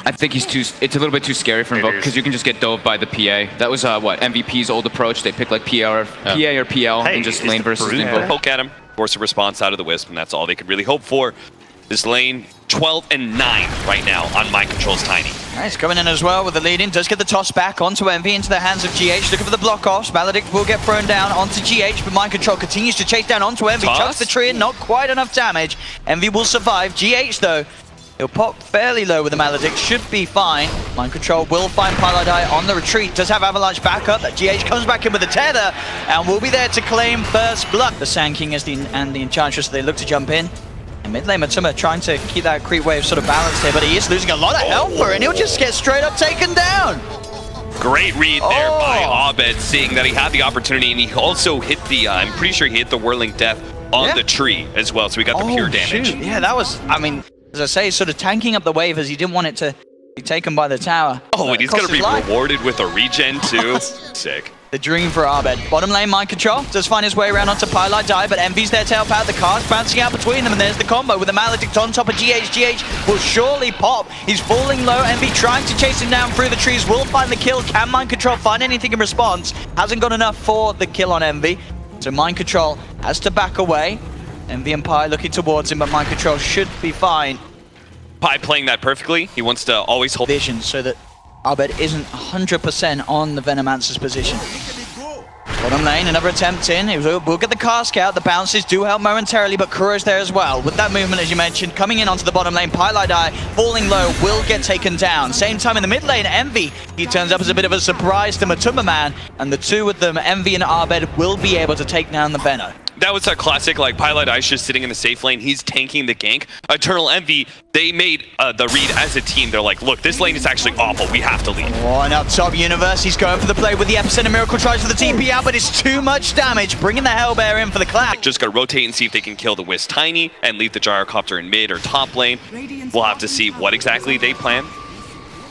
I think he's too. It's a little bit too scary for Invoke because you can just get dove by the PA. That was what MVP's old approach. They pick like PA or PL and just lane versus Invoke. Poke at him, force a response out of the Wisp, and that's all they could really hope for. This lane 12 and 9 right now on Mind Control's Tiny. Nice, coming in as well with the lead in. Does get the toss back onto MV into the hands of GH. Looking for the block offs. Maledict will get thrown down onto GH, but Mind Control continues to chase down onto MV. Chucks the tree in, not quite enough damage. MV will survive. GH though, he'll pop fairly low with the Maledict. Should be fine. Mind Control will find Paladai on the retreat. Does have Avalanche backup. That GH comes back in with the tether and will be there to claim first blood. The Sand King and the Enchantress, they look to jump in. Mid lane Matuma trying to keep that creep wave sort of balanced here, but he is losing a lot of health for it, and he'll just get straight up taken down. Great read there by Abed, seeing that he had the opportunity, and he also hit the, I'm pretty sure he hit the Whirling Death on the tree as well, so he got the pure damage. Shoot. Yeah, that was, I mean, as I say, sort of tanking up the wave as he didn't want it to be taken by the tower. Oh, and he's going to be rewarded with a regen too. Sick. The dream for Abed. Bottom lane, Mind Control does find his way around onto Paladai, but Envy's there to help out. The cast bouncing out between them, and there's the combo with the Maledict on top of GH. GH will surely pop. He's falling low. Envy trying to chase him down through the trees. Will find the kill. Can Mind Control find anything in response? Hasn't got enough for the kill on Envy. So Mind Control has to back away. Envy and Pi looking towards him, but Mind Control should be fine. Pi playing that perfectly. He wants to always hold vision so that Abed isn't 100% on the Venomancer's position. Bottom lane, another attempt in. We'll get the cask out. The bounces do help momentarily, but Kuro's there as well. With that movement, as you mentioned, coming in onto the bottom lane, Paladai falling low will get taken down. Same time in the mid lane, Envy, he turns up as a bit of a surprise to Matuma Man, and the two of them, Envy and Abed, will be able to take down the Veno. That was a classic, like, Paladai just sitting in the safe lane. He's tanking the gank. Eternal Envy, they made the read as a team. They're like, look, this lane is actually awful. We have to leave. Oh, and up top, Universe, he's going for the play with the Epicenter. Miracle tries for the TP out, but it's too much damage, bringing the Hellbear in for the clap. Just gotta rotate and see if they can kill the Wisp Tiny and leave the Gyrocopter in mid or top lane. We'll have to see what exactly they plan.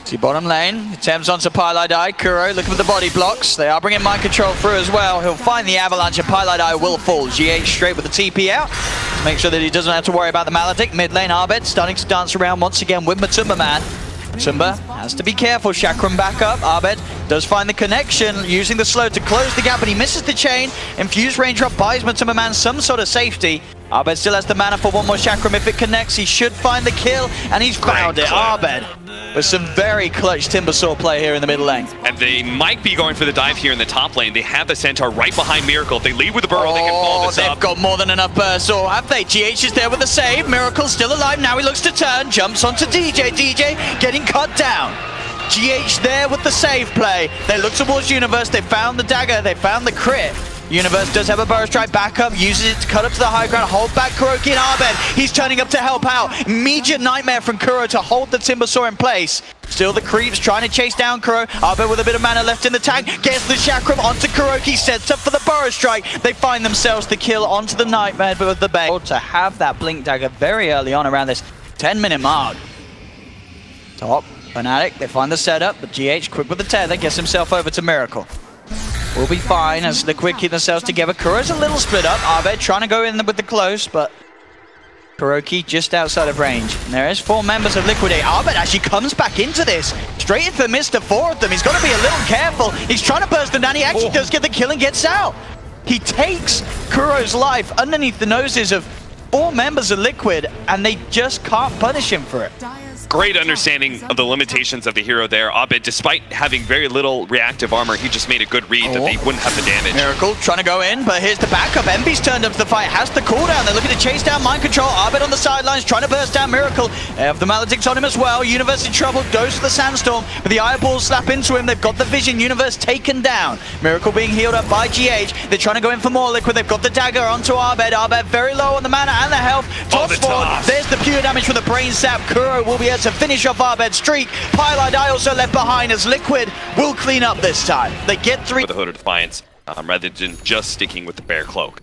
See bottom lane, attempts onto Paladai. Kuro looking for the body blocks. They are bringing Mind Control through as well. He'll find the Avalanche and Paladai will fall. GH straight with the TP out to make sure that he doesn't have to worry about the Maledict. Mid lane, Abed starting to dance around once again with Matuma Man. Matuma has to be careful. Chakram back up. Abed does find the connection, using the slow to close the gap, but he misses the chain. Infused range drop buys Matuma Man some sort of safety. Abed still has the mana for one more Chakram. If it connects, he should find the kill, and he's found it. Abed with some very clutch Timbersaw play here in the middle lane. And they might be going for the dive here in the top lane. They have the Centaur right behind Miracle. If they lead with the burrow, they can follow this up. They've got more than enough burst, or have they? GH is there with the save. Miracle's still alive. Now he looks to turn, jumps onto DJ. DJ getting cut down. GH there with the save play. They look towards Universe. They found the dagger. They found the crit. Universe does have a burrow strike back up, uses it to cut up to the high ground, hold back Kuroki and Abed. He's turning up to help out. Immediate nightmare from Kuro to hold the Timbersaw in place. Still the creeps trying to chase down Kuro. Abed with a bit of mana left in the tank, gets the Chakram onto Kuroki, sets up for the burrow strike. They find themselves the kill onto the nightmare with the Bay. To have that blink dagger very early on around this 10-minute mark. Top, Fnatic, they find the setup, but GH quick with the tether, gets himself over to Miracle. We'll be fine as Liquid keep themselves together. Kuro's a little split up. Abed trying to go in with the close, but Kuroki just outside of range. And there is 4 members of Liquidate. Abed actually comes back into this. Straight into the midst of 4 of them. He's got to be a little careful. He's trying to burst them down. He actually does get the kill and gets out. He takes Kuro's life underneath the noses of 4 members of Liquid, and they just can't punish him for it. Great understanding of the limitations of the hero there. Abed, despite having very little reactive armor, he just made a good read that they wouldn't have the damage. Miracle trying to go in, but here's the backup. Envy's turned up to the fight, has the cooldown. They're looking to chase down Mind Control. Abed on the sidelines trying to burst down Miracle. They have the Maledict on him as well. Universe in trouble, goes for the Sandstorm, but the eyeballs slap into him. They've got the vision. Universe taken down. Miracle being healed up by GH. They're trying to go in for more Liquid. They've got the dagger onto Abed. Abed very low on the mana and the health. Toss forward. There's the pure damage from the brain sap. Kuro will be able to finish off Abed's streak. Paladai also left behind as Liquid will clean up this time. They get 3 for the Hood of Defiance rather than just sticking with the Bear Cloak.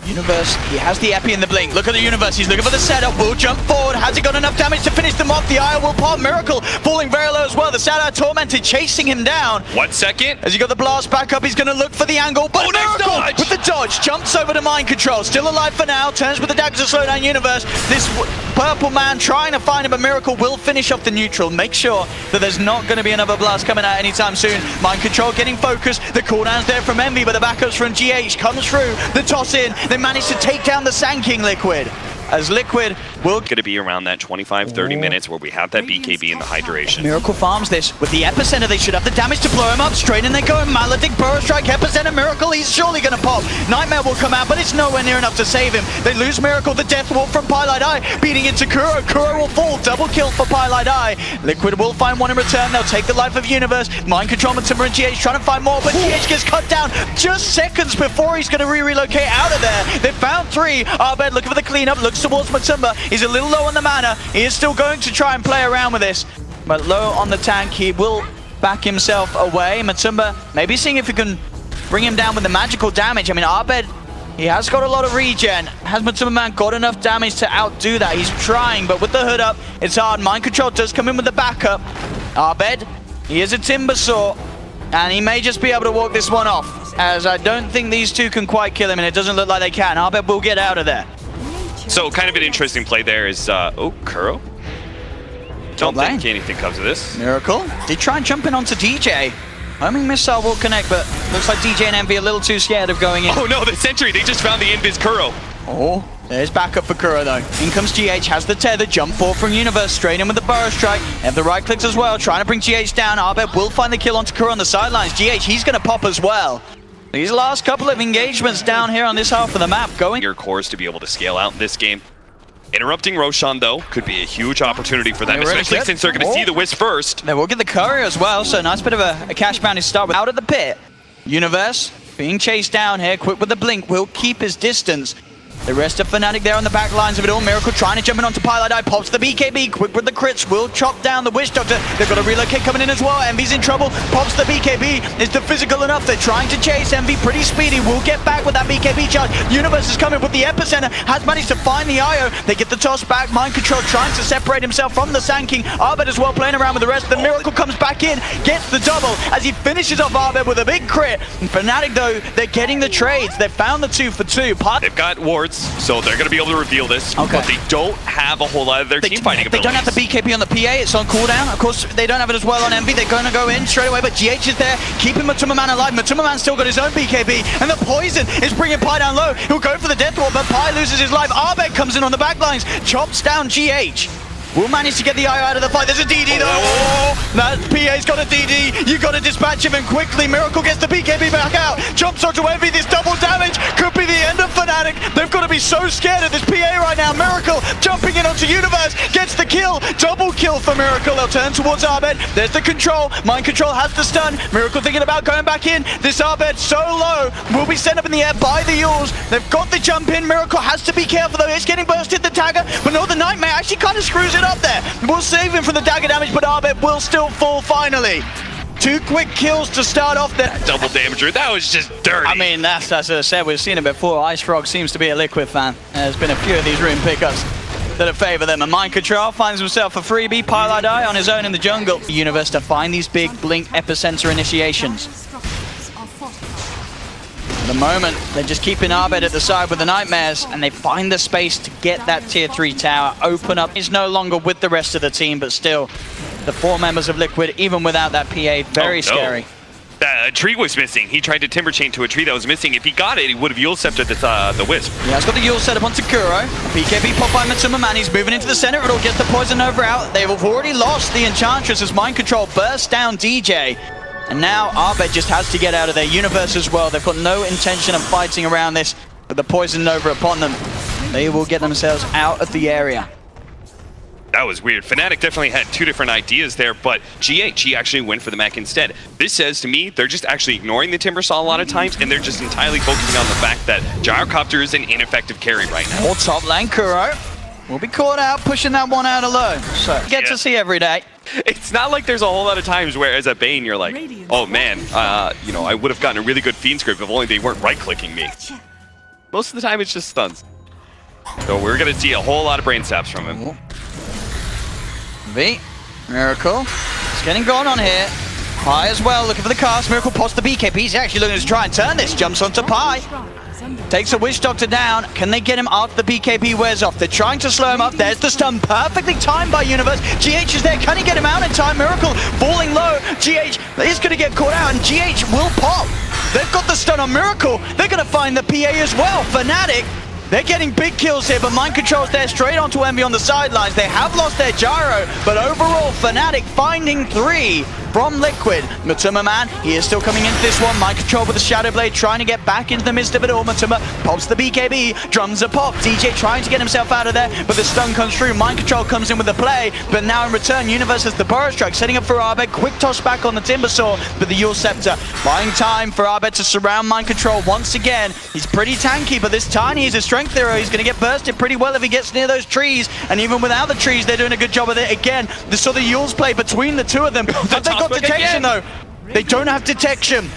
Universe, he has the Epi and the Blink. Look at the Universe, he's looking for the setup. Will jump forward. Has he got enough damage to finish them off? The Eye will pop. Miracle falling very low as well. The Shadow Tormented chasing him down. 1 second. As he got the blast back up, he's going to look for the angle. But Miracle nice with the dodge jumps over to Mind Control. Still alive for now. Turns with the dagger to slow down Universe. This purple man trying to find him, but Miracle will finish off the neutral. Make sure that there's not going to be another blast coming out anytime soon. Mind Control getting focused. The cooldown's there from Envy, but the backups from GH comes through. The toss in. They manage to take down the Sand King Liquid. As Liquid will going to be around that 25-30 minutes where we have that BKB in the high duration. Miracle farms this with the Epicenter. They should have the damage to blow him up. Straight in they go. Maledict, Burrow Strike, Epicenter, Miracle. He's surely going to pop. Nightmare will come out, but it's nowhere near enough to save him. They lose Miracle. The Death Wall from Pylite Eye beating into Kuro. Kuro will fall. Double kill for Pylite Eye. Liquid will find one in return. They'll take the life of Universe. Mind Control, Matumba and GH trying to find more, but GH gets cut down just seconds before he's going to relocate out of there. They found 3. Abed looking for the cleanup. Looks towards Matumba. He's a little low on the mana. He is still going to try and play around with this, but low on the tank. He will back himself away. Matumba maybe seeing if he can bring him down with the magical damage. I mean, Abed, he has got a lot of regen. Has Matumba Man got enough damage to outdo that? He's trying, but with the hood up, it's hard. Mind Control does come in with the backup. Abed, he is a Timbersaw, and he may just be able to walk this one off, as I don't think these two can quite kill him, and it doesn't look like they can. Abed will get out of there. So kind of an interesting play there is, oh, Kuro. Don't think anything comes of this. Miracle did try and jump in onto DJ. Homing missile will connect, but looks like DJ and Envy a little too scared of going in. Oh no, the sentry, they just found the invis Kuro. Oh, there's backup for Kuro though. In comes GH, has the tether, jump forward from Universe, straight in with the Burrow Strike. They have the right clicks as well, trying to bring GH down. Abed will find the kill onto Kuro on the sidelines. GH, he's going to pop as well. These last couple of engagements down here on this half of the map going. Your cores to be able to scale out in this game. Interrupting Roshan, though, could be a huge opportunity for them, especially since they're going to see the Wisp first. They will get the courier as well, so nice bit of a cash bounty start with out of the pit. Universe being chased down here, quick with the blink, will keep his distance. The rest of Fnatic there on the back lines of it all. Miracle trying to jump in onto Pylite Eye, pops the BKB, quick with the crits, will chop down the Witch Doctor. They've got a relocate coming in as well. Envy's in trouble, pops the BKB. Is the physical enough? They're trying to chase. Envy pretty speedy, will get back with that BKB charge. Universe is coming with the Epicenter, has managed to find the IO. They get the toss back. Mind Control trying to separate himself from the Sand King. Abed as well playing around with the rest. The Miracle comes back in, gets the double as he finishes off Abed with a big crit. And Fnatic though, they're getting the trades. They've found the 2 for 2. They've got wards, so they're going to be able to reveal this, but they don't have a whole lot of their team fighting abilities. They don't have the BKB on the PA, it's on cooldown. Of course, they don't have it as well on Envy. They're going to go in straight away, but GH is there, keeping Matumba Man alive. Matumba Man's still got his own BKB, and the poison is bringing Pi down low. He'll go for the death wall, but Pi loses his life. Abed comes in on the back lines, chops down GH. Will manage to get the IO out of the fight. There's a DD though. Oh, that PA's got a DD. You got to dispatch him and quickly. Miracle gets the BKB back out. Jumps onto Envy. This double damage could be the end of Fnatic. They've got to be so scared of this PA right now. Miracle jumping in onto Universe. Gets the kill. Double kill for Miracle. They'll turn towards Abed. There's the control. Mind Control has the stun. Miracle thinking about going back in. This Abed so low. Will be sent up in the air by the Yules. They've got the jump in. Miracle has to be careful though. It's getting bursted. The dagger. But no, the Nightmare actually kind of screws it up there. We'll save him from the dagger damage, but Abed will still fall finally. 2 quick kills to start off there. Double damager, that was just dirty. I mean, that's as I said, we've seen it before. Ice Frog seems to be a Liquid fan. There's been a few of these rune pickups that have favored them. And Mind Control finds himself a freebie. Pylite Eye on his own in the jungle. Universe to find these big blink epicenter initiations. At the moment, they're just keeping Abed at the side with the Nightmares, and they find the space to get that tier 3 tower, open up. He's no longer with the rest of the team, but still, the 4 members of Liquid, even without that PA, very scary. A tree was missing. He tried to timber chain to a tree that was missing. If he got it, he would have Yule Sceptered the Wisp. Yeah, he's got the Yule set up onto Kuro. BKB pop by Matumba Man. He's moving into the center. It'll get the Poison Nova out. They've already lost the Enchantress as Mind Control bursts down DJ. And now Abed just has to get out of their Universe as well. They've got no intention of fighting around this, with the Poison Nova upon them. They will get themselves out of the area. That was weird. Fnatic definitely had 2 different ideas there, but GH actually went for the mech instead. This says to me, they're just actually ignoring the Timbersaw a lot of times, and they're just entirely focusing on the fact that Gyrocopter is an ineffective carry right now. More top lane, Kuro will be caught out, pushing that one out alone. So, get to see every day. It's not like there's a whole lot of times where as a Bane, you're like, oh man, you know, I would have gotten a really good Fiend script if only they weren't right-clicking me. Most of the time, it's just stuns. So we're going to see a whole lot of brain saps from him. V, Miracle. It's getting gone on here. Pi as well, looking for the cast. Miracle pops the BKB. He's actually looking to try and turn this. Jumps onto Pi. Takes a Witch Doctor down. Can they get him after the BKB wears off? They're trying to slow him up. There's the stun. Perfectly timed by Universe. GH is there. Can he get him out in time? Miracle falling low. GH is going to get caught out, and GH will pop. They've got the stun on Miracle. They're going to find the PA as well. Fnatic. They're getting big kills here, but Mind Control's there straight onto Envy on the sidelines. They have lost their gyro, but overall, Fnatic finding 3 from Liquid. Matuma Man, he is still coming into this one. Mind Control with the Shadow Blade, trying to get back into the midst of it all. Matuma pops the BKB, drums are popped. DJ trying to get himself out of there, but the stun comes through. Mind Control comes in with the play, but now in return, Universe has the Burrow Strike, setting up for Abed. Quick toss back on the Timbersaw, but the Yule Scepter. Buying time for Abed to surround Mind Control once again. He's pretty tanky, but this Tiny is a strength hero. He's going to get bursted pretty well if he gets near those trees, and even without the trees, they're doing a good job of it. Again, they saw the Yule's play between the two of them, but they got detection though. They don't have detection,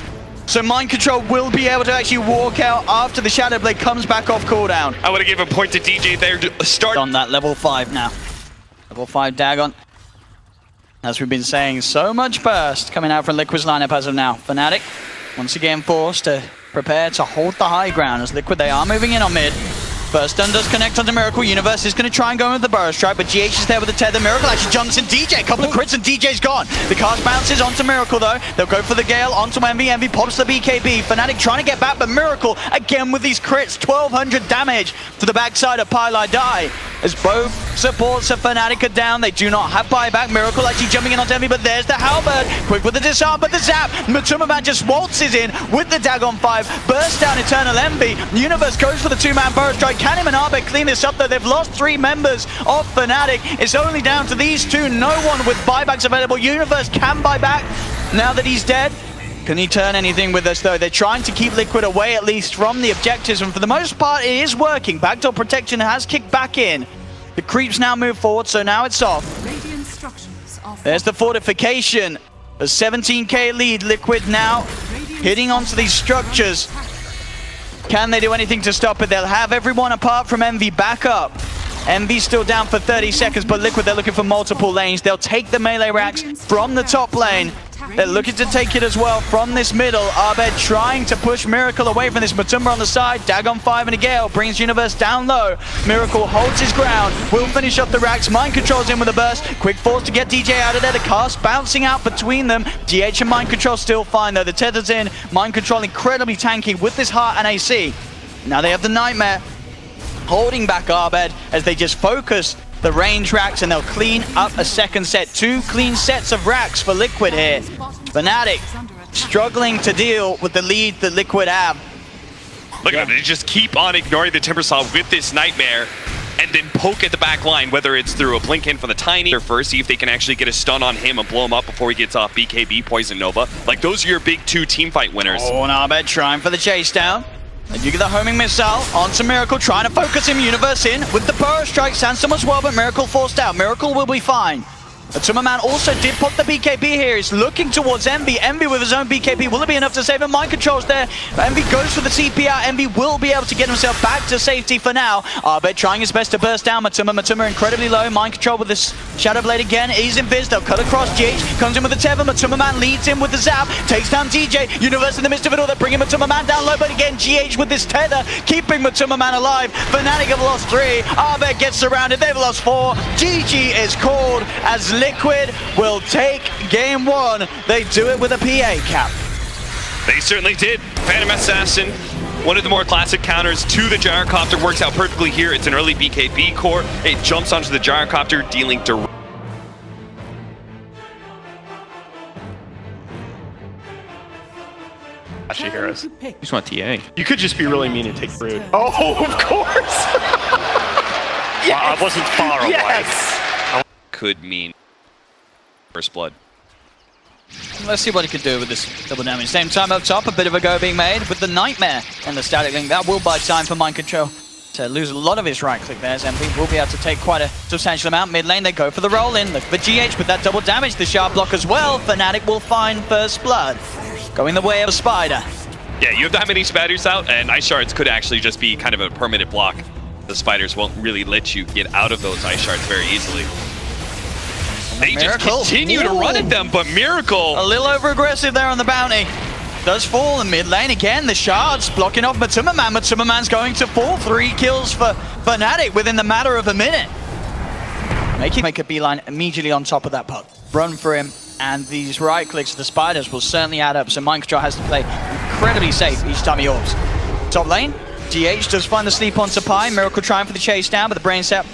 so Mind Control will be able to actually walk out after the Shadow Blade comes back off cooldown. I would have given a point to DJ there to start on that level 5 now. Level 5 Dagon. As we've been saying, so much burst coming out from Liquid's lineup as of now. Fnatic once again forced to prepare to hold the high ground as Liquid, they are moving in on mid. First stun does connect onto Miracle. Universe is going to try and go in with the Burrow Strike, but GH is there with the tether. Miracle actually jumps in DJ. A couple of crits and DJ's gone. The cast bounces onto Miracle though. They'll go for the Gale onto Envy. Envy pops the BKB. Fnatic trying to get back, but Miracle again with these crits. 1200 damage to the backside of Pylai Die. As both supports of Fnatic are down, they do not have buyback. Miracle actually jumping in onto Envy, but there's the Halberd. Quick with the disarm, but the zap. Matuma Man just waltzes in with the Dagon 5. Bursts down Eternal Envy. Universe goes for the 2-man Burrow Strike. Can him and Abed clean this up though? They've lost 3 members of Fnatic. It's only down to these 2. No one with buybacks available. Universe can buy back now that he's dead. Can he turn anything with this though? They're trying to keep Liquid away at least from the objectives, and for the most part it is working. Backdoor protection has kicked back in. The creeps now move forward, so now it's off. There's the fortification. A 17k lead. Liquid now hitting onto these structures. Can they do anything to stop it? They'll have everyone apart from Envy back up. Envy's still down for 30 seconds, but Liquid, they're looking for multiple lanes. They'll take the melee racks from the top lane. They're looking to take it as well from this middle. Abed trying to push Miracle away from this. Matuma on the side. Dagon 5 and a Gale brings Universe down low. Miracle holds his ground. Will finish up the racks. Mind Control's in with a burst. Quick force to get DJ out of there. The cast bouncing out between them. GH and Mind Control still fine though. The tether's in. Mind Control incredibly tanky with this heart and AC. Now they have the Nightmare holding back Abed as they just focus the range racks, and they'll clean up a second set. 2 clean sets of racks for Liquid here. Fnatic struggling to deal with the lead that Liquid have. Look at them, they just keep on ignoring the Timbersaw with this Nightmare and then poke at the back line, whether it's through a blink in for the Tiny or first, see if they can actually get a stun on him and blow him up before he gets off BKB, Poison Nova. Like, those are your big 2 teamfight winners. Oh, and Abed trying for the chase down. And you get the homing missile onto Miracle, trying to focus him. Universe in with the Burrow Strike. Sandstorm as well, but Miracle forced out. Miracle will be fine. Matuma Man also did pop the BKB here. He's looking towards Envy. Envy with his own BKB. Will it be enough to save him? Mind Control's there. Envy goes for the CPR. Envy will be able to get himself back to safety for now. Abed trying his best to burst down Matuma. Matuma incredibly low. Mind Control with this Shadow Blade again. He's invis. They'll cut across. GH comes in with the tether. Matuma Man leads him with the zap. Takes down DJ. Universe in the midst of it all. They're bringing Matuma Man down low, but again, GH with this tether, keeping Matuma Man alive. Fnatic have lost 3. Abed gets surrounded. They've lost 4. GG is called as Liquid will take game 1. They do it with a PA cap. They certainly did. Phantom Assassin, one of the more classic counters to the Gyrocopter, works out perfectly here. It's an early BKB core. It jumps onto the Gyrocopter, dealing direct. Actually, heroes. You just want TA. You could just be really mean and take Brood. Oh, of course! Yes. Well, I wasn't far away. Yes. Could mean first blood. Let's see what he can do with this double damage. Same time up top, a bit of a go being made with the Nightmare and the static link. That will buy time for Mind Control to lose a lot of his right click there. Envy will be able to take quite a substantial amount. Mid lane, they go for the roll in. Look for GH with that double damage. The sharp block as well. Fnatic will find first blood. Going the way of a Spider. Yeah, you have that many spiders out, and ice shards could actually just be kind of a permanent block. The spiders won't really let you get out of those ice shards very easily. They just continue to run at them, but Miracle... A little over-aggressive there on the bounty. Does fall in mid lane again. The shards blocking off Matuma-Man. Matuma-Man's going to fall. 3 kills for Fnatic within the matter of a minute. Make a beeline immediately on top of that puck. Run for him. And these right clicks of the spiders will certainly add up. So Mind Control has to play incredibly safe each time he orbs. Top lane. GH does find the sleep onto Pi. Miracle trying for the chase down, but the brain set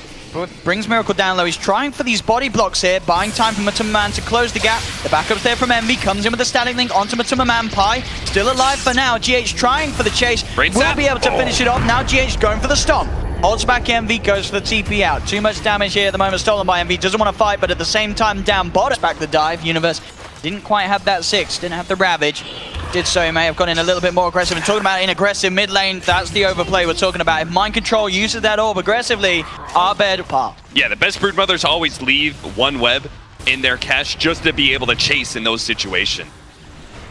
brings Miracle down low. He's trying for these body blocks here, buying time for Matuma-Man to close the gap. The backup's there from Envy, comes in with the static link onto Matuma-Man. Pi still alive for now. GH trying for the chase, will be able to finish it off. Now GH going for the stomp. Holds back Envy, goes for the TP out. Too much damage here at the moment, stolen by Envy. Doesn't want to fight, but at the same time down bottom. Back the dive. Universe didn't quite have that 6, didn't have the Ravage. Did so, he may have gone in a little bit more aggressive. And talking about in aggressive mid lane, that's the overplay we're talking about. If Mind Control uses that orb aggressively, Abed par. Yeah, the best broodmothers always leave one web in their cache just to be able to chase in those situations.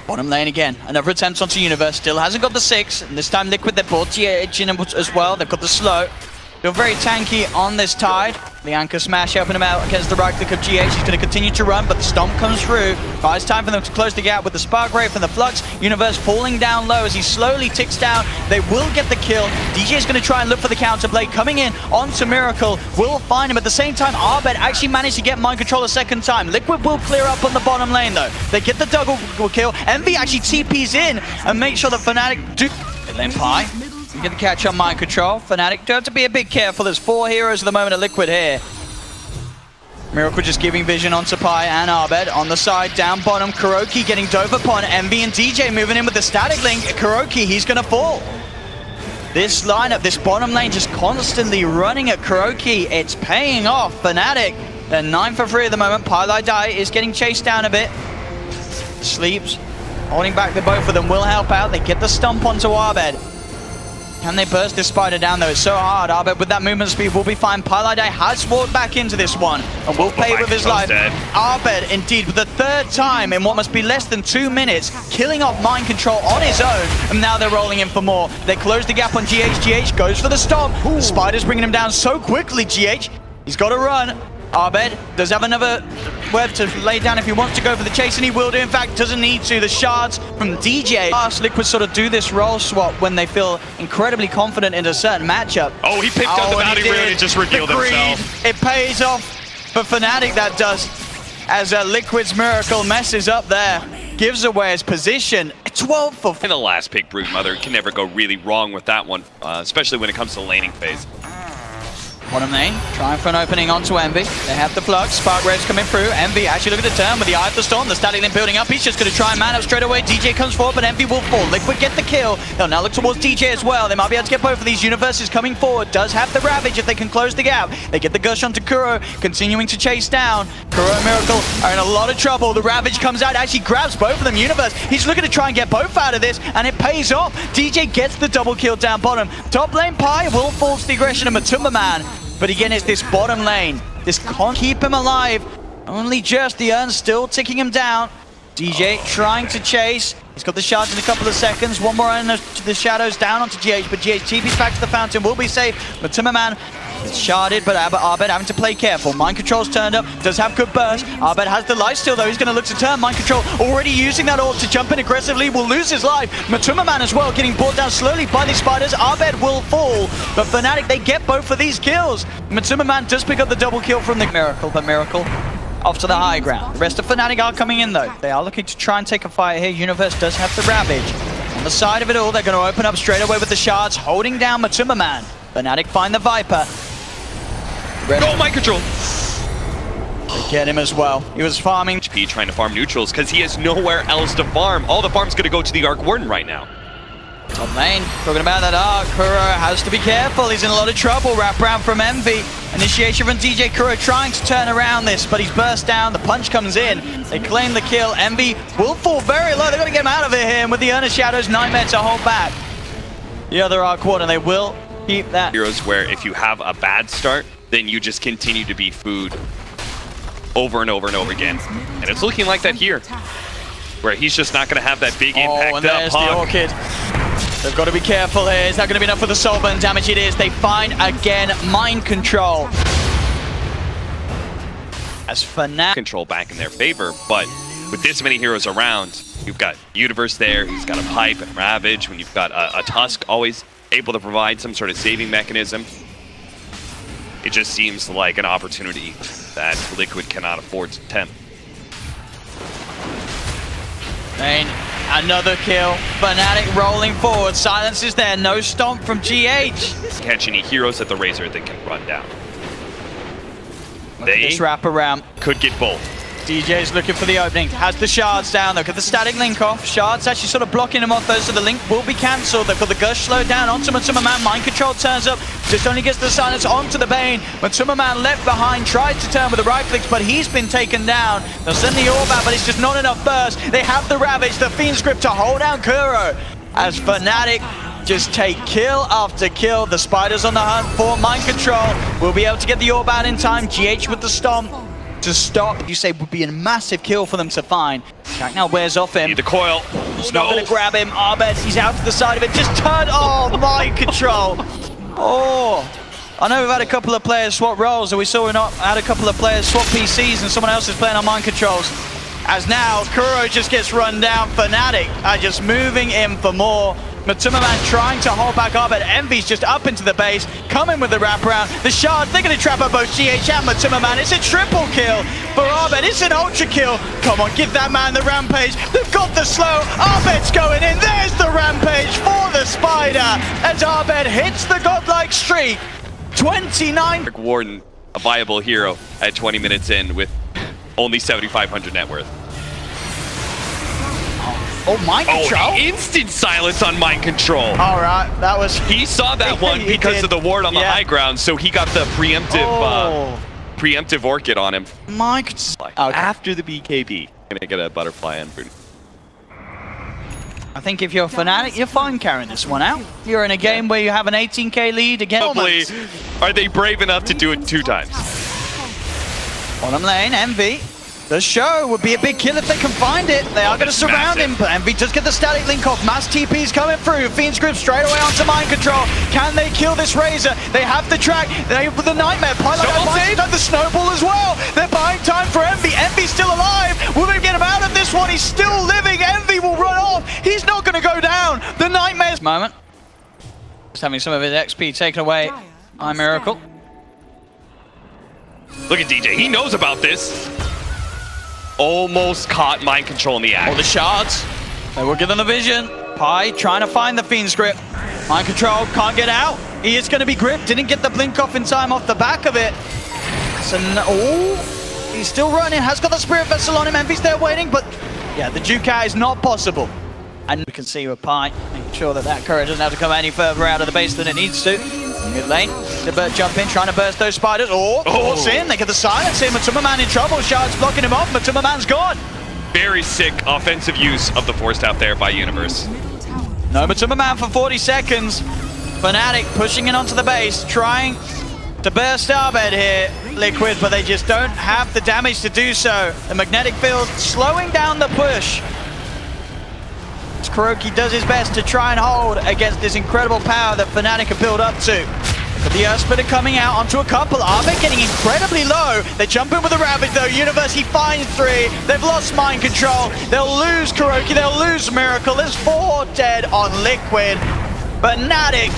Bottom lane again, another attempt onto Universe, still hasn't got the 6, and this time Liquid, they're both GH in as well, they've got the slow. They're very tanky on this tide. The anchor smash helping him out against the right click of GH. He's going to continue to run, but the stomp comes through. But it's time for them to close the gap with the Spark Ray from the Flux. Universe falling down low as he slowly ticks down. They will get the kill. DJ is going to try and look for the counterplay. Coming in onto Miracle. Will find him. At the same time, Abed actually managed to get Mind Control a second time. Liquid will clear up on the bottom lane though. They get the double kill. Envy actually TPs in and make sure that Fnatic do... Then Pi. Get the catch on Mind Control. Fnatic do have to be a bit careful. There's 4 heroes at the moment at Liquid here. Miracle just giving vision onto Pi and Abed. On the side, down bottom, Kuroki getting dove upon. Envy and DJ moving in with the static link. Kuroki, he's going to fall. This lineup, this bottom lane just constantly running at Kuroki. It's paying off. Fnatic, they're 9 for 3 at the moment. Pi Die is getting chased down a bit. Sleeps, holding back the both of them will help out. They get the stomp onto Abed. Can they burst this spider down though? It's so hard. Abed with that movement speed will be fine. Pylai has walked back into this one and will pay with his life. Abed indeed with the 3rd time in what must be less than 2 minutes, killing off Mind Control on his own, and now they're rolling in for more. They close the gap on GH. GH goes for the stomp. The spider's bringing him down so quickly. GH, he's got to run. Abed does have another web to lay down if he wants to go for the chase, and he will do. In fact, doesn't need to. The shards from DJ. Liquid sort of do this role swap when they feel incredibly confident in a certain matchup. Oh, he picked up the bounty rune and just revealed himself. It pays off for Fnatic, that does, as Liquid's Miracle messes up there. Gives away his position. 12 for... And the last pick, Broodmother, can never go really wrong with that one, especially when it comes to laning phase. Bottom lane, trying for an opening onto Envy. They have the Flux, Spark Rays coming through. Envy actually looking to turn with the Eye of the Storm. The static link building up. He's just going to try and man up straight away. DJ comes forward, but Envy will fall. Liquid get the kill. They'll now look towards DJ as well. They might be able to get both of these. Universes coming forward. Does have the Ravage if they can close the gap. They get the Gush onto Kuro, continuing to chase down. Kuro and Miracle are in a lot of trouble. The Ravage comes out, actually grabs both of them. Universe, he's looking to try and get both out of this, and it pays off. DJ gets the double kill down bottom. Top lane Pi will force the aggression of Matuma-Man. But again, it's this bottom lane. This can't keep him alive. Only just the urn still ticking him down. DJ trying to chase. He's got the shards in a couple of seconds. One more in the shadows down onto GH. But GH TP's back to the fountain. Will be safe. Matuma-Man is sharded, but Abed having to play careful. Mind Control's turned up. Does have good burst. Abed has the life steal though. He's going to look to turn. Mind Control already using that orb to jump in aggressively. Will lose his life. Matuma-Man as well getting brought down slowly by these spiders. Abed will fall. But Fnatic, they get both of these kills. Matuma-Man does pick up the double kill from the Miracle, but Miracle off to the high ground. The rest of Fnatic are coming in though. They are looking to try and take a fight here. Universe does have the Ravage. On the side of it all, they're going to open up straight away with the shards, holding down Matuma-Man. Fnatic find the Viper. Go Mind Control! They get him as well. He was farming. HP trying to farm neutrals because he has nowhere else to farm. All the farm's going to go to the Arc Warden right now. Top lane, talking about that Arc. Kuro has to be careful. He's in a lot of trouble. Wrap around from Envy. Initiation from DJ. Kuro trying to turn around this, but he's burst down. The punch comes in. They claim the kill. Envy will fall very low. They've got to get him out of here. And with the Urn of Shadows, Nightmare to hold back the other Arc Warden. They will keep that. Heroes where if you have a bad start, then you just continue to be food over and over and over again. And it's looking like that here. where he's just not going to have that big impact. Oh, and there's the Orchid. They've got to be careful here. Is that going to be enough for the soul burn damage? It is. They find, again, mind control. As Fnatic... Control back in their favor, but with this many heroes around, you've got Universe there, he's got a Pipe and Ravage, when you've got a Tusk always able to provide some sort of saving mechanism. It just seems like an opportunity that Liquid cannot afford to tempt. And another kill. Fnatic rolling forward. Silence is there. No stomp from GH. Catch any heroes at the Razor that can run down. They just wrap around. Could get both. DJ's looking for the opening. Has the shards down. Look at the static link off. Shards actually sort of blocking him off though, so the link will be cancelled. They've got the Gush slowed down onto Matsumaman. Mind control turns up. Just only gets the silence onto the Bane. Matsumaman left behind. Tried to turn with the right clicks, but he's been taken down. They'll send the orb out, but it's just not enough burst. They have the Ravage, the Fiend Script to hold down Kuro. As Fnatic just take kill after kill. The Spiders on the hunt for mind control. Will be able to get the orb out in time. GH with the stomp to stop. You say would be a massive kill for them to find. Jack now wears off him. Need the coil. He's not going to grab him. Abed, he's out to the side of it. Just turn. Oh, mind control. Oh. I know we've had a couple of players swap roles, and we saw we had a couple of players swap PCs, and someone else is playing on mind controls. As now, Kuro just gets run down. Fnatic are just moving in for more. Matsumaman trying to hold back Abed. Envy's just up into the base, coming with the wraparound. The shard, they're going to trap up both GH and Matsumaman. It's a triple kill for Abed. It's an ultra kill. Come on, give that man the rampage. They've got the slow. Abed's going in. There's the rampage for the Spider. As Abed hits the godlike streak. 29. Warden, a viable hero at 20 minutes in with only 7,500 net worth. Oh, mind control? Oh, instant silence on mind control. All right, that was... He saw that one because of the ward on the high ground, so he got the preemptive preemptive Orchid on him. After the BKB, gonna get a butterfly and boon. I think if you're Fnatic, you're fine carrying this one out. You're in a game where you have an 18k lead against... Probably, are they brave enough to do it 2 times? Bottom lane, Envy. The show would be a big kill if they can find it. They are going to surround him, but Envy does get the static link off. Mass TP's coming through. Fiend Script straight away onto mind control. Can they kill this Razor? They have the track. They have the Nightmare. The snowball as well. They're buying time for Envy. Envy's still alive. Will they get him out of this one? He's still living. Envy will run off. He's not going to go down. The Nightmare's moment. Just having some of his XP taken away. Miracle. Look at DJ. He knows about this. Almost caught mind control in the act. Oh, the shards. They will give them the vision. Pi trying to find the Fiend's grip. Mind control can't get out. He is going to be gripped. Didn't get the blink off in time off the back of it. So, oh, he's still running. Has got the Spirit Vessel on him. Envy's there waiting, but yeah, the juke out is not possible. And we can see with Pi making sure that that courage doesn't have to come any further out of the base than it needs to. Mid lane, the bird jump in, trying to burst those spiders. Force in, they get the silence in. Matsumaman in trouble, Shards blocking him off. Matsumaman's gone. Very sick offensive use of the Force out there by Universe. No Matsumaman for 40 seconds. Fnatic pushing in onto the base, trying to burst Abed here, Liquid, but they just don't have the damage to do so. The magnetic field slowing down the push. Kuroki does his best to try and hold against this incredible power that Fnatic have built up to. But the Earth Splitter coming out onto a couple. Abed getting incredibly low. They jump in with the Ravage though. Universe, he finds 3. They've lost mind control. They'll lose Kuroki. They'll lose Miracle. There's 4 dead on Liquid. But Fnatic,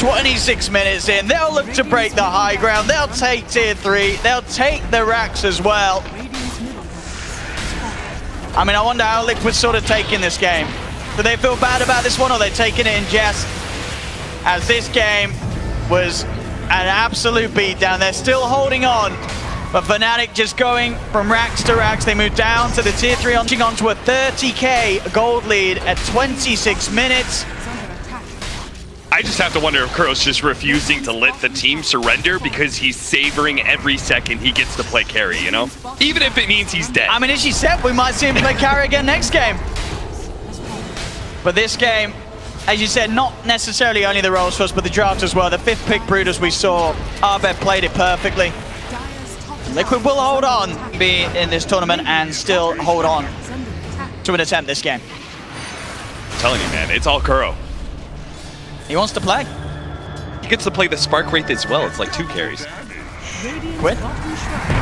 26 minutes in. They'll look to break the high ground. They'll take tier 3. They'll take the racks as well. I mean, I wonder how Liquid's sort of taking this game. Do they feel bad about this one, or are they taking it in jest? As this game was an absolute beatdown. They're still holding on, but Fnatic just going from racks to racks. They move down to the tier 3, onto a 30k gold lead at 26 minutes. I just have to wonder if Kuro's just refusing to let the team surrender because he's savoring every second he gets to play carry, you know? Even if it means he's dead. I mean, as she said, we might see him play carry again next game. But this game, as you said, not necessarily only the roles first, but the draft as well. The 5th pick Brood, as we saw, Abed played it perfectly. Liquid will hold on, be in this tournament and still hold on to an attempt this game. I'm telling you, man, it's all Kuro. He wants to play. He gets to play the Spark Wraith as well. It's like 2 carries. Quit.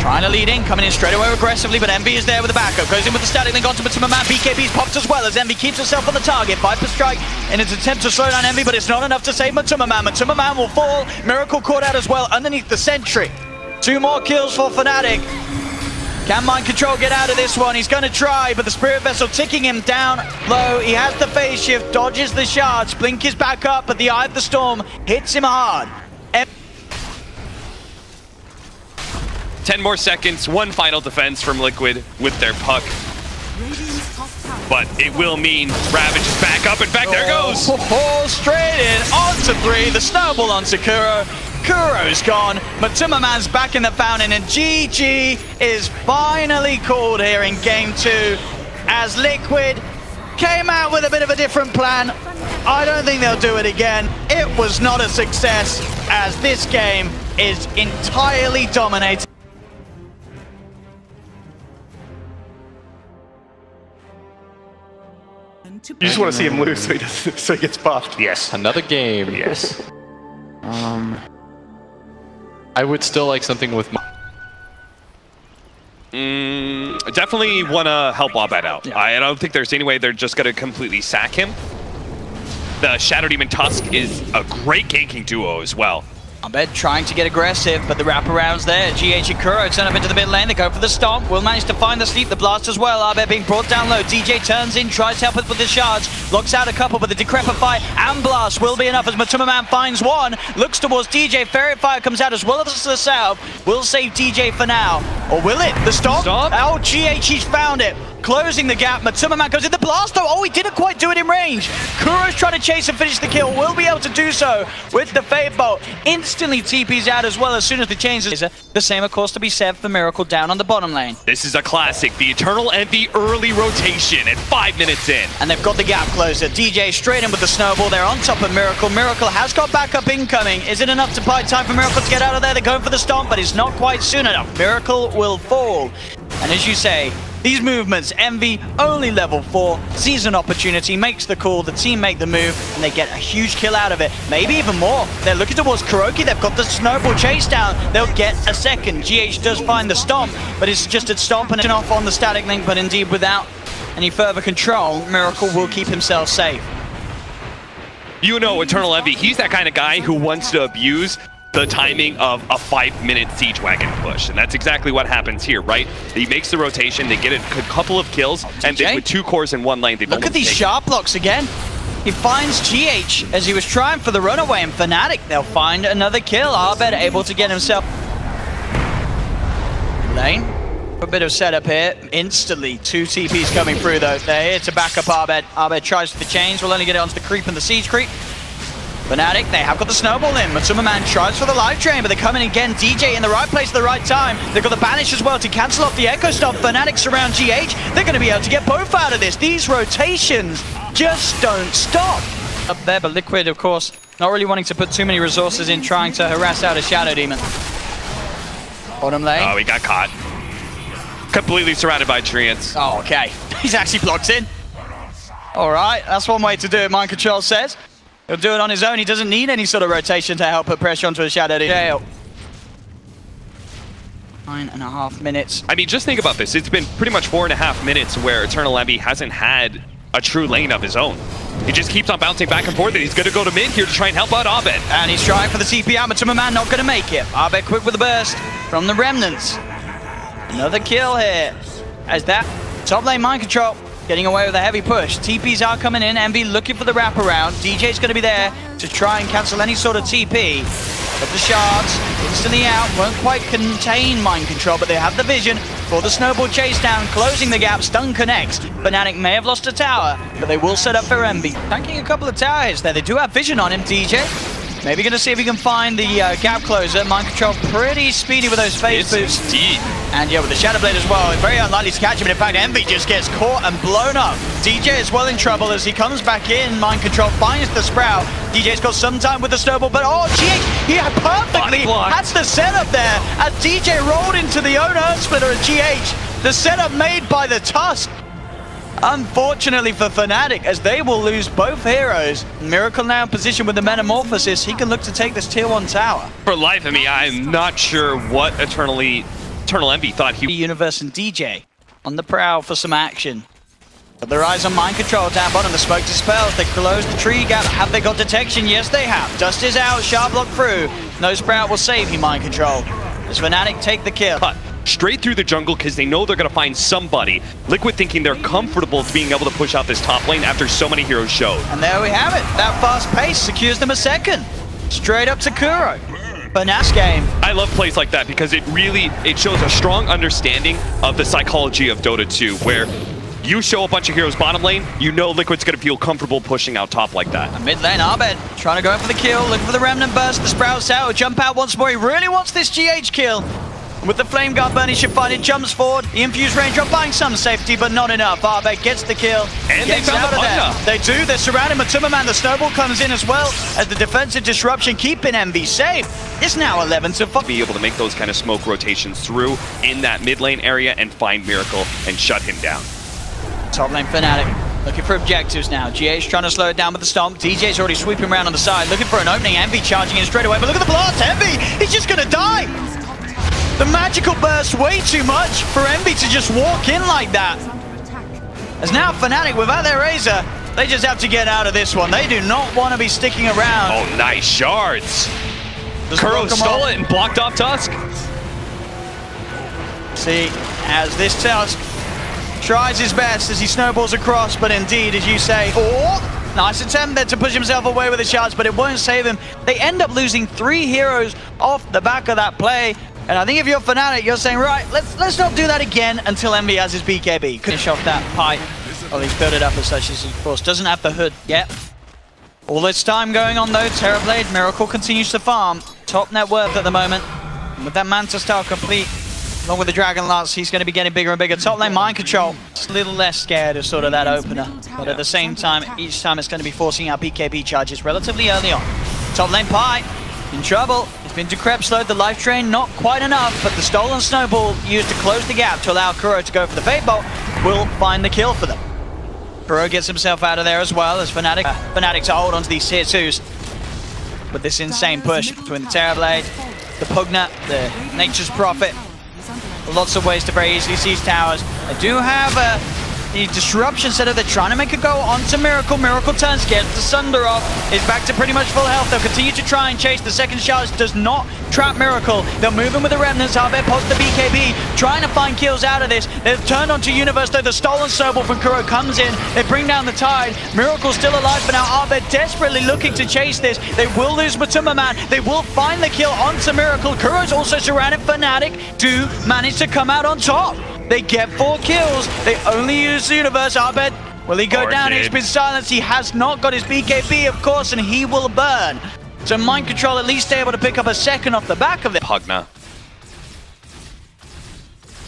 Trying to lead in, coming in straight away aggressively, but Envy is there with the backup. Goes in with the static link onto Matuma. BKB's popped as well as Envy keeps herself on the target. Viper strike in its attempt to slow down Envy, but it's not enough to save Matuma. Matuma will fall. Miracle caught out as well underneath the sentry. 2 more kills for Fnatic. Can Mind Control get out of this one? He's going to try, but the Spirit Vessel ticking him down low. He has the phase shift, dodges the shards. Blink is back up, but the Eye of the Storm hits him hard. 10 more seconds, 1 final defense from Liquid with their puck. But it will mean Ravage is back up. In fact, there goes! Straight in, onto 3, the snowball onto Kuro. Kuro's gone, Matuma Man's back in the fountain, and GG is finally called here in Game 2 as Liquid came out with a bit of a different plan. I don't think they'll do it again. It was not a success as this game is entirely dominated. You just want to see him lose so he gets buffed. Yes. Another game. Yes. I would still like something with definitely want to help Wombat out. Yeah. I don't think there's any way they're just going to completely sack him. The Shadow Demon Tusk is a great ganking duo as well. Abed trying to get aggressive, but the wraparound's there. GH and Kuro turn up into the mid lane. They go for the stomp. Will manage to find the sleep. The blast as well. Abed being brought down low. DJ turns in, tries to help it with the shards. Locks out a couple, but the Decrepify and blast will be enough as Matuma Man finds one. Looks towards DJ. Fairy Fire comes out as well as the south. Will save DJ for now. Or will it? The stomp? Oh, GH, he's found it. Closing the gap. Matuma Man goes in the blast though. Oh, he didn't quite do it in range. Kuro's trying to chase and finish the kill. Will be able to do so with the Fade Bolt. Instantly TP's out as well as soon as the chains is the same, of course, to be said for Miracle down on the bottom lane. This is a classic. The Eternal Envy early rotation at 5 minutes in. And they've got the gap closer. DJ straight in with the snowball. They're on top of Miracle. Miracle has got backup incoming. Is it enough to buy time for Miracle to get out of there? They're going for the stomp, but it's not quite soon enough. Miracle will fall. And as you say, these movements, Envy only level 4, sees an opportunity, makes the call, the team make the move, and they get a huge kill out of it. Maybe even more. They're looking towards Kuroki, they've got the snowball chase down. They'll get a second. GH does find the stomp, but it's just a stomp and off on the static link, but indeed without any further control, Miracle will keep himself safe. You know Eternal Envy, he's that kind of guy who wants to abuse the timing of a 5-minute siege wagon push, and that's exactly what happens here, right? He makes the rotation, they get a couple of kills, and then with 2 cores in 1 lane, they look at these sharp blocks again. He finds GH as he was trying for the runaway, and Fnatic, they'll find another kill. Abed able to get himself lane. A bit of setup here. Instantly, 2 TPs coming through though. They're here to back up Abed. Abed tries for the chains, will only get it onto the creep and the siege creep. Fnatic, they have got the snowball in. Matuma Man tries for the live train, but they're coming again. DJ in the right place at the right time. They've got the banish as well to cancel off the Echo Stomp. Fnatic surround GH. They're going to be able to get both out of this. These rotations just don't stop. Up there, but Liquid, of course, not really wanting to put too many resources in trying to harass out a Shadow Demon. Bottom lane. Oh, he got caught. Completely surrounded by treants. Oh, okay. He's actually blocked in. All right, that's one way to do it, Mind Control says. He'll do it on his own. He doesn't need any sort of rotation to help put pressure onto a Shadow Demon. 9.5 minutes. I mean, just think about this. It's been pretty much 4.5 minutes where Eternal Envy hasn't had a true lane of his own. He just keeps on bouncing back and forth, and he's going to go to mid here to try and help out Abed. And he's trying for the TP out, but Matuma Man not going to make it. Abed quick with the burst from the Remnants. Another kill here. As that top lane Mind Control getting away with a heavy push. TPs are coming in. Envy looking for the wraparound. DJ's going to be there to try and cancel any sort of TP. But the shards instantly out. Won't quite contain Mind Control, but they have the vision for the snowball chase down. Closing the gap. Stun connects. Fnatic may have lost a tower, but they will set up for Envy. Tanking a couple of tower hits there. They do have vision on him, DJ. Maybe going to see if he can find the gap closer. Mind Control pretty speedy with those phase boosts. And yeah, with the Shadow Blade as well. Very unlikely to catch him. In fact, Envy just gets caught and blown up. DJ is well in trouble as he comes back in. Mind Control finds the Sprout. DJ's got some time with the snowball, but oh, GH, he perfectly has the setup there. As DJ rolled into the own Earth Splitter at GH. The setup made by the Tusk. Unfortunately for Fnatic, as they will lose both heroes. Miracle now in position with the Metamorphosis. He can look to take this tier 1 tower. For life of me, I'm not sure what Eternal Envy thought he... Universe and DJ on the prowl for some action. But their eyes on mind control down bottom. The smoke dispels. They close the tree gap. Have they got detection? Yes, they have. Dust is out. Sharp block through. No Sprout will save you, mind control. As Fnatic take the kill. But straight through the jungle because they know they're going to find somebody. Liquid thinking they're comfortable being able to push out this top lane after so many heroes showed. And there we have it. That fast pace secures them a second. Straight up to Kuro. Banas game. I love plays like that because it shows a strong understanding of the psychology of Dota 2, where you show a bunch of heroes bottom lane, you know Liquid's going to feel comfortable pushing out top like that. Mid lane, Abed trying to go in for the kill, looking for the Remnant Burst. The Sprout's out, jump out once more. He really wants this GH kill. With the Flame Guard burn, he should find it. Jumps forward. The Infused Raindrop buying some safety, but not enough. Abed gets the kill. And they found the Pugna. They do. They're surrounding Matuma. The Snowball comes in as well as the defensive disruption keeping MV safe. It's now 11-5. Be able to make those kind of smoke rotations through in that mid lane area and find Miracle and shut him down. Top lane Fnatic looking for objectives now. GH trying to slow it down with the stomp. DJ's already sweeping around on the side, looking for an opening. Envy charging in straight away, but look at the blast. Envy, he's just gonna die. The magical burst way too much for Envy to just walk in like that. As now Fnatic, without their Razor, they just have to get out of this one. They do not want to be sticking around. Oh, nice shards. Kuro stole it and blocked off Tusk. See, as this Tusk tries his best as he snowballs across, but indeed, as you say, oh, nice attempt there to push himself away with the shards, but it won't save him. They end up losing 3 heroes off the back of that play. And I think if you're Fnatic, you're saying, right, let's not do that again until Envy has his BKB. Finish off that pipe. Well, he's built it up as such as he, of course, doesn't have the hood yet. All this time going on, though, Terrorblade, Miracle continues to farm. Top net worth at the moment. And with that Manta style complete, along with the Dragon Lance, he's going to be getting bigger and bigger. Top lane mind control. Just a little less scared of sort of that opener. But at the same time, each time it's going to be forcing out BKB charges relatively early on. Top lane Pi in trouble. It's been Decrep slowed the life drain, not quite enough, but the stolen snowball used to close the gap to allow Kuro to go for the Fate Bolt will find the kill for them. Kuro gets himself out of there as well as Fnatic to hold onto these tier 2s. With this insane push between the Terrorblade, the Pugna, the Nature's Prophet. Lots of ways to very easily seize towers. They do have the disruption setup. They're trying to make a go onto Miracle. Miracle turns, gets the Sunder off. Is back to pretty much full health. They'll continue to try and chase. The second charge does not trap Miracle. They'll move in with the Remnants. Abed pops the BKB, trying to find kills out of this. They've turned onto Universe, though the stolen snowball from Kuro comes in. They bring down the tide. Miracle's still alive, but now Abed desperately looking to chase this. They will lose Matuma Man. They will find the kill onto Miracle. Kuro's also surrounded. Fnatic do manage to come out on top. They get 4 kills. They only use the Universe. Abed, will he go down? He's been silenced. He has not got his BKB, of course, and he will burn. So Mind Control at least able to pick up a second off the back of it. Pugna.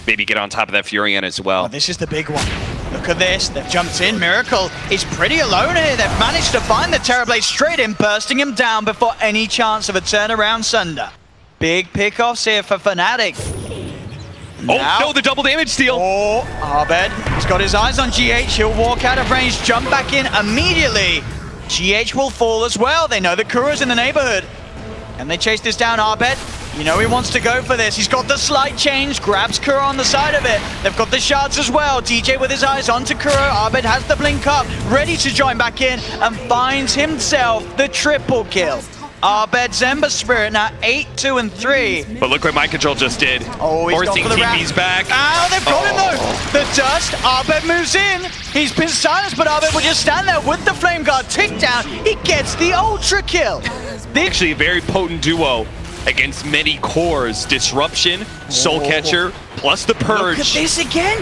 Maybe get on top of that Furion as well. Oh, this is the big one. Look at this. They've jumped in. Miracle is pretty alone here. They've managed to find the Terrorblade straight in, bursting him down before any chance of a turnaround Sunder. Big pickoffs here for Fnatic. Now, oh, no, the double damage steal. Oh, Abed, he's got his eyes on GH. He'll walk out of range, jump back in immediately. GH will fall as well. They know that Kuro's in the neighborhood. And they chase this down, Abed. You know he wants to go for this. He's got the slight change, grabs Kuro on the side of it. They've got the shards as well. DJ with his eyes onto Kuro. Abed has the blink up, ready to join back in, and finds himself the triple kill. Abed's Ember Spirit now 8-2-3. But look what Mind Control just did. Oh, he's forcing gone for the TP's back. Oh, they've got him though. The dust. Abed moves in. He's been silenced, but Abed will just stand there with the Flame Guard tick down. He gets the ultra kill. Actually, a very potent duo against many cores. Disruption, Soul Catcher, plus the Purge. Look at this again.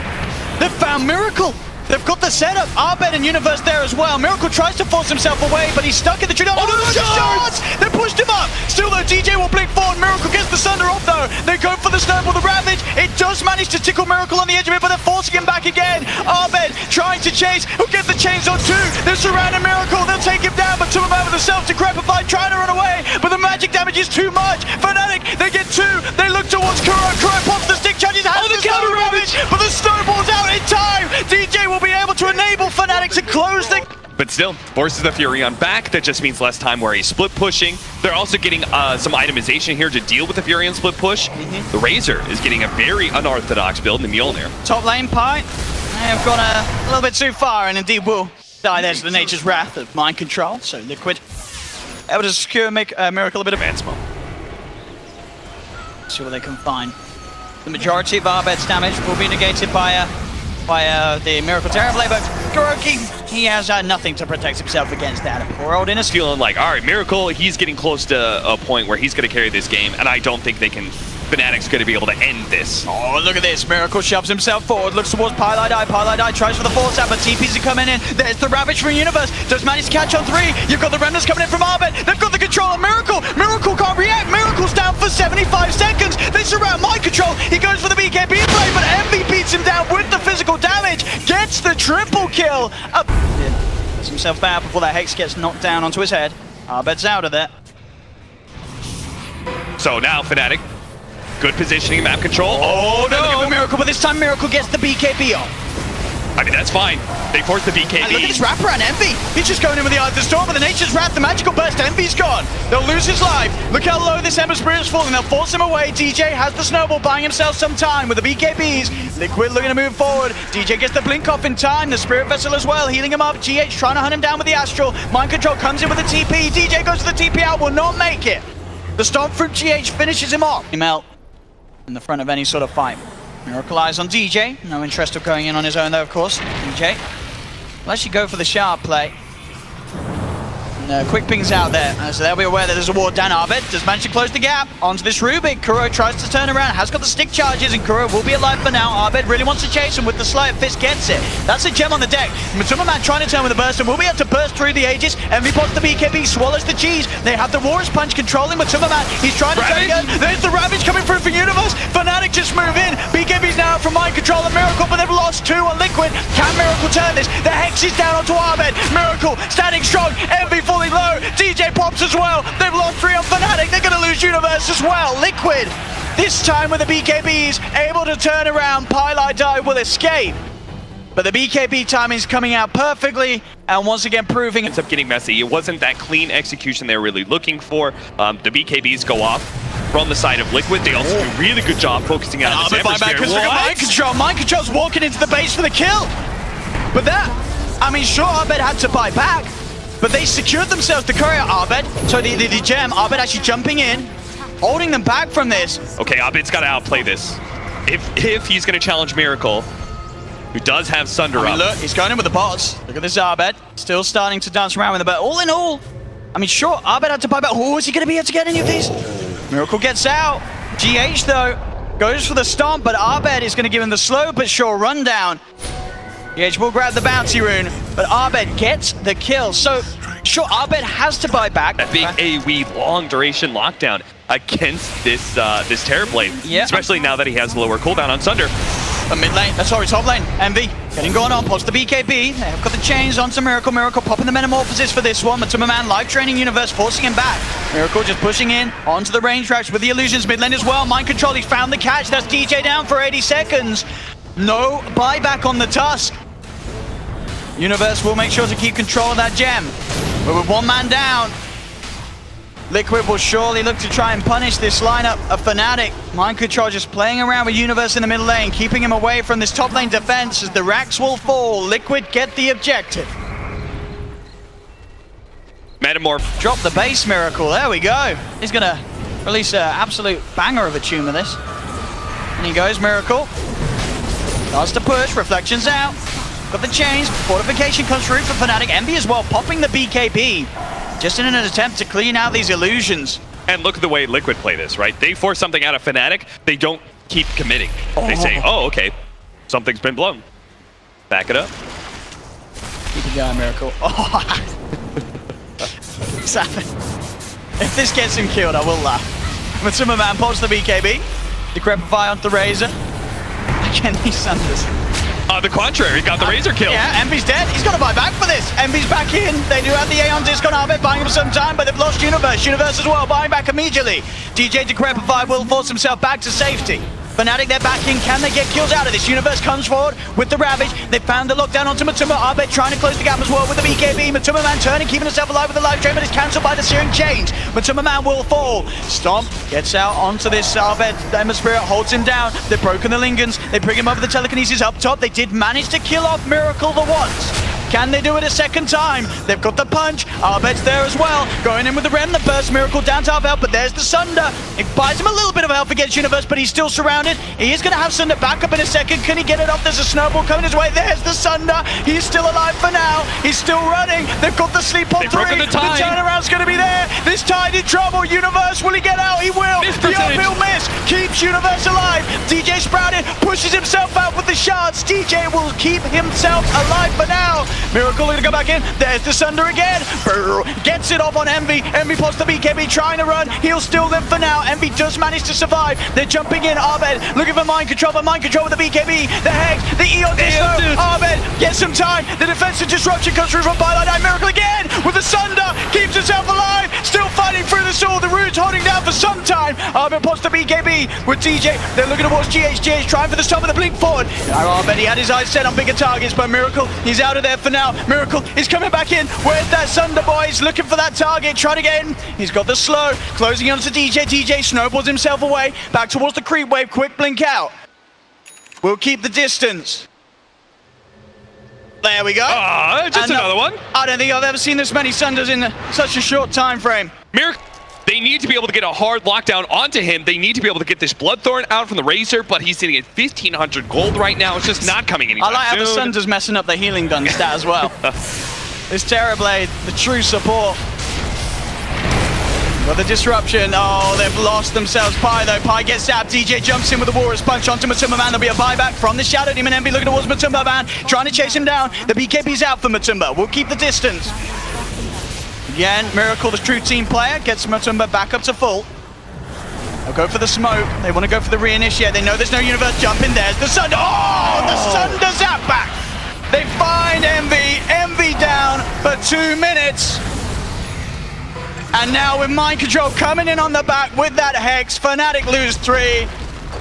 They found Miracle. They've got the setup. Abed and Universe there as well. Miracle tries to force himself away, but he's stuck in the tree. Oh, the shards! They pushed him up. Still though, DJ will blink forward. Miracle gets the Sunder off though. They go for the snowball, the Ravage. It does manage to tickle Miracle on the edge of it, but they're forcing him back again. Abed trying to chase. He'll get the chains on 2. They're surrounding Miracle. They'll take him down, but Matuma Man with the self-decrepify, trying to run away, but the magic damage is too much. Fnatic, they get 2. They look towards Kuro. Kuro pops the stick charges, has the counter Ravage, but the snowball's out in time. DJ will be able to enable to close the... But still, forces the Furion back. That just means less time where he's split pushing. They're also getting some itemization here to deal with the Furion split push. The Razor is getting a very unorthodox build in the Mjolnir. Top lane Pi, they've gone a little bit too far and indeed will die there to the Nature's Wrath of mind control. So Liquid able to secure, make Miracle a bit of advancement. See what they can find. The majority of Arbet's damage will be negated by the Miracle Terrorblade, but Kuroki, he has nothing to protect himself against that. Poor old Innis feeling like, all right, Miracle, he's getting close to a point where he's going to carry this game, and I don't think they can... Fnatic's going to be able to end this. Oh, look at this. Miracle shoves himself forward, looks towards Pylai. Pylai tries for the force out, but TPs are coming in. There's the Ravage from Universe. Does manage to catch on 3. You've got the Remnants coming in from Arbet. They've got the control on Miracle. Miracle can't react. Miracle's down for 75 seconds. They surround Mind Control. He goes for the BKB play, but Envy beats him down with the physical damage. Gets the triple kill. Gets himself out before that Hex gets knocked down onto his head. Arbet's out of there. So now Fnatic. Good positioning, map control. Oh no! Look at Miracle, but this time Miracle gets the BKB on. I mean, that's fine. They force the BKB. And look at this wraparound, Envy. He's just going in with the Eye of the Storm, but the Nature's Wrath, the magical burst, Envy's gone. They'll lose his life. Look how low this Ember Spirit's falling. They'll force him away. DJ has the snowball, buying himself some time with the BKBs. Liquid looking to move forward. DJ gets the blink off in time. The Spirit Vessel as well, healing him up. GH trying to hunt him down with the Astral. Mind Control comes in with the TP. DJ goes to the TP out, will not make it. The Storm from GH finishes him off. Melt in the front of any sort of fight. Miracle eyes on DJ. No interest of going in on his own though, of course. DJ will actually go for the sharp play. And quick pings out there. So they'll be aware that there's a ward down. Arbet does manage to close the gap onto this Rubik. Kuro tries to turn around, has got the stick charges, and Kuro will be alive for now. Arbet really wants to chase him with the Sleight of Fist, gets it. That's a gem on the deck. Matsuma Man trying to turn with a burst and will be able to burst through the Aegis. Envy pops the BKB, swallows the cheese. They have the Warrior's Punch controlling Matsuma Man. He's trying to turn again. There's the Ravage coming through for Universe. Fnatic just move in. BKB's now out from Mind Control and Miracle, but they've lost 2 on Liquid. Can Miracle turn this? The Hex is down onto Arbet. Miracle standing strong. Envy falling low. DJ pops as well. They've lost 3 on Fnatic. They're going to lose Universe as well. Liquid, this time with the BKBs, able to turn around. Pylai will escape. But the BKB timing is coming out perfectly, and once again proving ends up getting messy. It wasn't that clean execution they were really looking for. The BKBs go off from the side of Liquid. They also do a really good job focusing on this Ember Spirit. Mind Control. Mind Control's walking into the base for the kill. But that, I mean, sure, Arbet had to buy back, but they secured themselves the courier, Arbet. So the gem, Arbet actually jumping in, holding them back from this. Okay, Arbet's got to outplay this. If he's going to challenge Miracle, who does have Sunder up. Look, he's going in with the bots. Look at this Arbet, still starting to dance around with the bat. All in all, I mean, sure, Arbet had to buy back. Oh, is he going to be able to get any of these? Miracle gets out. GH, though, goes for the stomp, but Arbet is going to give him the slow but sure rundown. GH will grab the bounty rune, but Arbet gets the kill. So, sure, Arbet has to buy back. That being a long duration lockdown against this Terrorblade, especially now that he has lower cooldown on Sunder. Mid lane, sorry, top lane. Envy getting going on, pops the BKB. They've got the chains onto Miracle. Miracle popping the Metamorphosis for this one. Matsuma Man live training Universe, forcing him back. Miracle just pushing in onto the range tracks with the illusions. Mid lane as well. Mind Control, he's found the catch. That's DJ down for 80 seconds. No buyback on the Tusk. Universe will make sure to keep control of that gem. But with 1 man down, Liquid will surely look to try and punish this lineup of Fnatic. Mind Control just playing around with Universe in the middle lane, keeping him away from this top lane defense as the racks will fall. Liquid get the objective. Metamorph. Drop the base Miracle, there we go. He's gonna release an absolute banger of a tune with this. And he goes, Miracle. Starts to push, Reflections out. Got the chains, Fortification comes through for Fnatic. Envy as well, popping the BKB. Just in an attempt to clean out these illusions. And look at the way Liquid play this, right? They force something out of Fnatic, they don't keep committing. They say, oh, okay, something's been blown. Back it up. Keep it going, Miracle. Oh, what's happening? If this gets him killed, I will laugh. Matsuma Man pops the BKB. Decrepify onto the Razor. Again, these Sunders. The contrary, got the Razor kill. Yeah, Envy's dead. He's got to buy back for this. Envy's back in. They do have the Aeon Disc on Arbet, buying him some time, but they've lost Universe. Universe as well, buying back immediately. DJ Decrepify will force himself back to safety. Fnatic, they're back in. Can they get kills out of this? Universe comes forward with the Ravage. They found the lockdown onto Matumba. Abed trying to close the gap as well with the BKB. Matumba Man turning, keeping himself alive with the live train, but it's cancelled by the Searing Chains. Matumba Man will fall. Stomp gets out onto this Abed. Emma Spirit holds him down. They've broken the Lingans. They bring him over the telekinesis up top. They did manage to kill off Miracle the once. Can they do it a second time? They've got the punch. Abed's there as well. Going in with the Remnant Burst. Miracle down to half health, but there's the Sunder. It buys him a little bit of health against Universe, but he's still surrounded. He is going to have Sunder back up in a second. Can he get it off? There's a snowball coming his way. There's the Sunder. He's still alive for now. He's still running. They've got the sleep on 3. The turnaround's going to be there. This Tide in trouble. Universe, will he get out? He will. The uphill miss keeps Universe alive. DJ Sprouted pushes himself out with the shards. DJ will keep himself alive for now. Miracle going to go back in. There's the Sunder again. Brr, gets it off on Envy. Envy pops the BKB trying to run. He'll still live for now. Envy does manage to survive. They're jumping in. Abed looking for mind control, but mind control with the BKB. The Hex, the Eon Disco. Abed gets some time. The defensive disruption comes through from Byline. Miracle again with the Sunder. Keeps himself alive. Still fighting through the sword. The Root's holding down for some time. Abed pops the BKB with DJ. They're looking towards GH. GH trying for the stop with the blink forward. Abed, he had his eyes set on bigger targets, but Miracle, he's out of there for now. Miracle is coming back in. Where's that Sunder, boys? Looking for that target. Trying to get in. He's got the slow. Closing onto DJ. DJ snowballs himself away. Back towards the creep wave. Quick blink out. We'll keep the distance. There we go. Just another one. I don't think I've ever seen this many Sunders in such a short time frame. Miracle. They need to be able to get a hard lockdown onto him. They need to be able to get this Bloodthorn out from the Razor, but he's sitting at 1,500 gold right now. It's just not coming anytime soon. I like how the Sunder's messing up the healing gun stat as well. This Terrorblade, the true support. Got the disruption. Oh, they've lost themselves. Pi though. Pi gets zapped. DJ jumps in with the Walrus punch onto Matumba Man. There'll be a buyback from the Shadow Demon. Envy looking towards Matumba Man, trying to chase him down. The BKB's out for Matumba. We'll keep the distance. Again, Miracle, the true team player, gets Matumba back up to full. They'll go for the smoke. They want to go for the reinitiate. They know there's no Universe jump in. There's the Sunder. Oh, the Sunder zap back. They find Envy. Envy down for 2 minutes. And now with mind control coming in on the back with that Hex, Fnatic lose 3.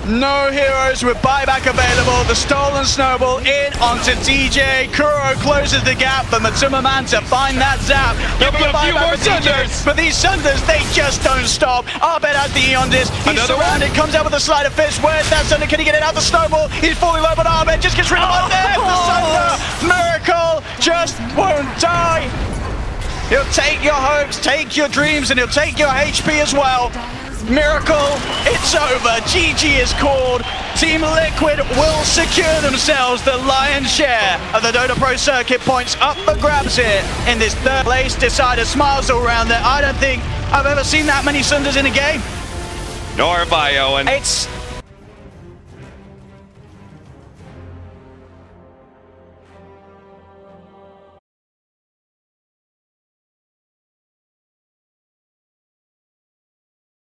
No heroes with buyback available. The stolen snowball in onto DJ. Kuro closes the gap for Matumba Man to find that zap. There'll be a few more Sunders. But these Sunders, they just don't stop. Abed has the Eon Disc. He's surrounded. Comes out with a sleight of fist. Where's that Sunder? Can he get it out the snowball? He's falling low, but Abed just gets rid of it. There's the Sunder. Miracle just won't die. He'll take your hopes, take your dreams, and he'll take your HP as well. Miracle, it's over. GG is called. Team Liquid will secure themselves the lion's share of the Dota Pro Circuit points up for grabs here in this third place decider. Smiles all around there. I don't think I've ever seen that many Sunders in a game. Nor have I, Owen. It's